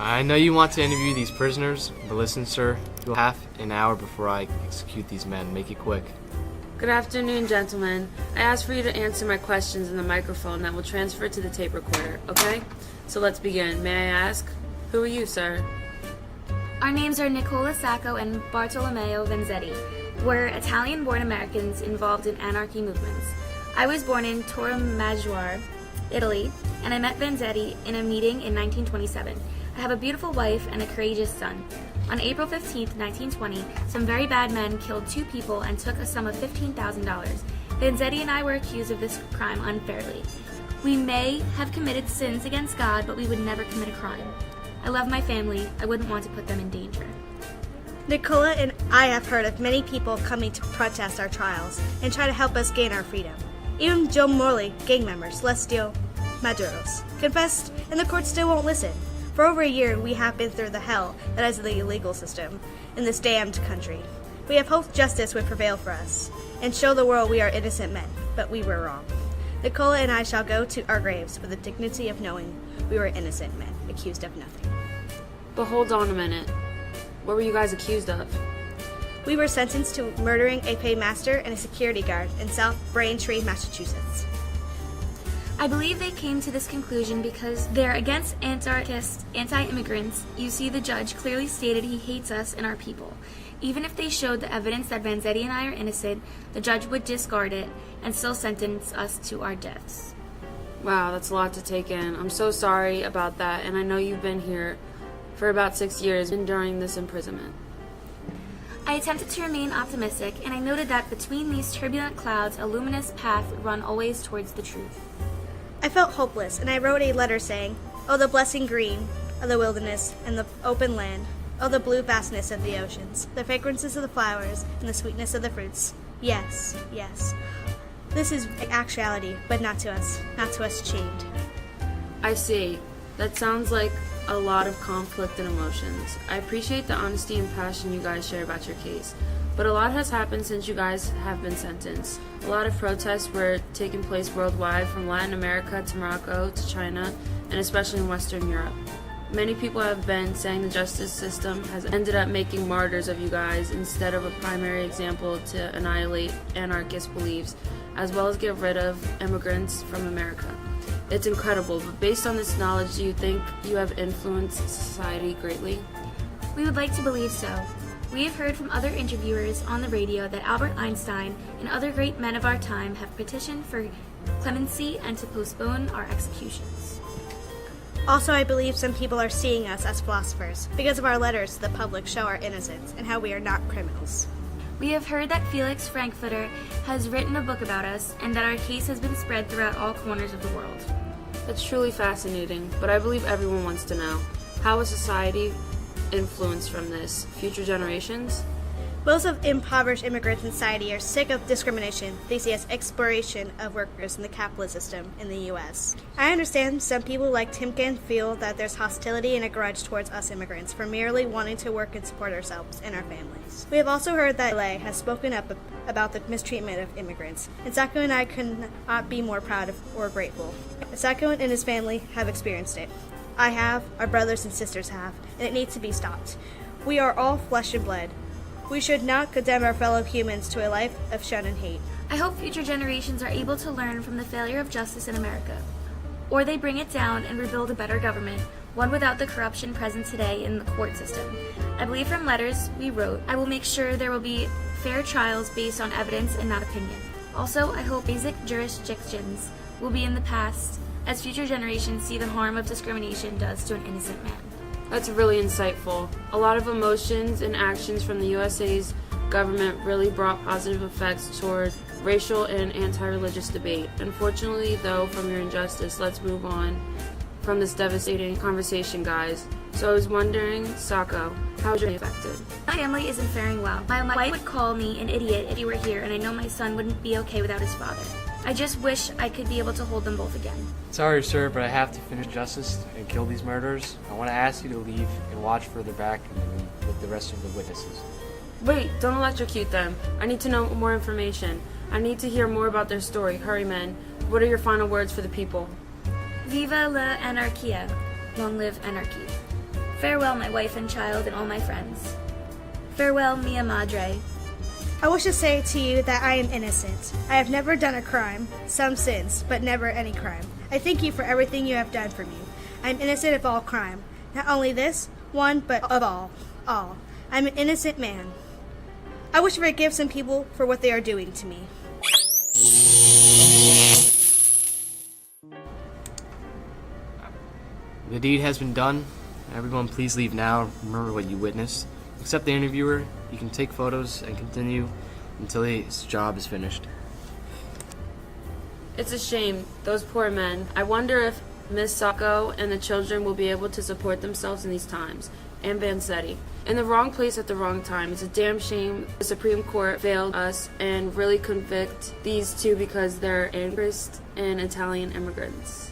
I know you want to interview these prisoners, but listen, sir, you'll have an hour before I execute these men. Make it quick. Good afternoon, gentlemen. I asked for you to answer my questions in the microphone that will transfer to the tape recorder, okay? So let's begin. May I ask, who are you, sir? Our names are Nicola Sacco and Bartolomeo Vanzetti. We're Italian-born Americans involved in anarchy movements. I was born in Torre Maggiore, Italy, and I met Vanzetti in a meeting in 1927. I have a beautiful wife and a courageous son. On April 15, 1920, some very bad men killed 2 people and took a sum of $15,000. Vanzetti and I were accused of this crime unfairly. We may have committed sins against God, but we would never commit a crime. I love my family. I wouldn't want to put them in danger. Nicola and I have heard of many people coming to protest our trials and try to help us gain our freedom. Even Joe Morley, gang members, Celestio Maduros, confessed, and the court still won't listen. For over a year, we have been through the hell that is the illegal system in this damned country. We have hoped justice would prevail for us and show the world we are innocent men, but we were wrong. Nicola and I shall go to our graves with the dignity of knowing we were innocent men, accused of nothing. But hold on a minute. What were you guys accused of? We were sentenced to murdering a paymaster and a security guard in South Braintree, Massachusetts. I believe they came to this conclusion because they're against anarchists, anti-immigrants. You see, the judge clearly stated he hates us and our people. Even if they showed the evidence that Vanzetti and I are innocent, the judge would discard it and still sentence us to our deaths. Wow, that's a lot to take in. I'm so sorry about that, and I know you've been here for about 6 years during this imprisonment. I attempted to remain optimistic, and I noted that between these turbulent clouds, a luminous path run always towards the truth. I felt hopeless, and I wrote a letter saying, "Oh, the blessing green of the wilderness and the open land. Oh, the blue vastness of the oceans, the fragrances of the flowers, and the sweetness of the fruits. Yes, yes. This is actuality, but not to us chained." I see. That sounds like a lot of conflict and emotions. I appreciate the honesty and passion you guys share about your case. But a lot has happened since you guys have been sentenced. A lot of protests were taking place worldwide, from Latin America to Morocco to China, and especially in Western Europe. Many people have been saying the justice system has ended up making martyrs of you guys instead of a primary example to annihilate anarchist beliefs, as well as get rid of immigrants from America. It's incredible, but based on this knowledge, do you think you have influenced society greatly? We would like to believe so. We have heard from other interviewers on the radio that Albert Einstein and other great men of our time have petitioned for clemency and to postpone our executions. Also, I believe some people are seeing us as philosophers because of our letters to the public show our innocence and how we are not criminals. We have heard that Felix Frankfurter has written a book about us and that our case has been spread throughout all corners of the world. That's truly fascinating, but I believe everyone wants to know, how is society influenced from this? Future generations? Most of impoverished immigrants in society are sick of discrimination they see as exploitation of workers in the capitalist system in the U.S. I understand some people like Timken feel that there's hostility and a grudge towards us immigrants for merely wanting to work and support ourselves and our families. We have also heard that LA has spoken up about the mistreatment of immigrants, and Sacco and I could not be more proud of or grateful. Sacco and his family have experienced it. I have, our brothers and sisters have, and it needs to be stopped. We are all flesh and blood. We should not condemn our fellow humans to a life of shun and hate. I hope future generations are able to learn from the failure of justice in America, or they bring it down and rebuild a better government, one without the corruption present today in the court system. I believe from letters we wrote, I will make sure there will be fair trials based on evidence and not opinion. Also, I hope basic jurisdictions will be in the past as future generations see the harm of discrimination does to an innocent man. That's really insightful. A lot of emotions and actions from the USA's government really brought positive effects toward racial and anti-religious debate. Unfortunately, though, from your injustice, let's move on from this devastating conversation, guys. So I was wondering, Sacco, how was your day affected? My family isn't faring well. My wife would call me an idiot if he were here, and I know my son wouldn't be okay without his father. I just wish I could be able to hold them both again. Sorry, sir, but I have to finish justice and kill these murderers. I want to ask you to leave and watch further back with the rest of the witnesses. Wait, don't electrocute them. I need to know more information. I need to hear more about their story. Hurry, men. What are your final words for the people? Viva la anarchia. Long live anarchy. Farewell, my wife and child and all my friends. Farewell, mia madre. I wish to say to you that I am innocent. I have never done a crime, some sins, but never any crime. I thank you for everything you have done for me. I am innocent of all crime. Not only this one, but of all. All. I am an innocent man. I wish to forgive some people for what they are doing to me. The deed has been done. Everyone, please leave now. Remember what you witnessed. Except the interviewer, you can take photos and continue until his job is finished. It's a shame, those poor men. I wonder if Miss Sacco and the children will be able to support themselves in these times. And Vanzetti. In the wrong place at the wrong time. It's a damn shame the Supreme Court failed us and really convict these two because they're interest in Italian immigrants.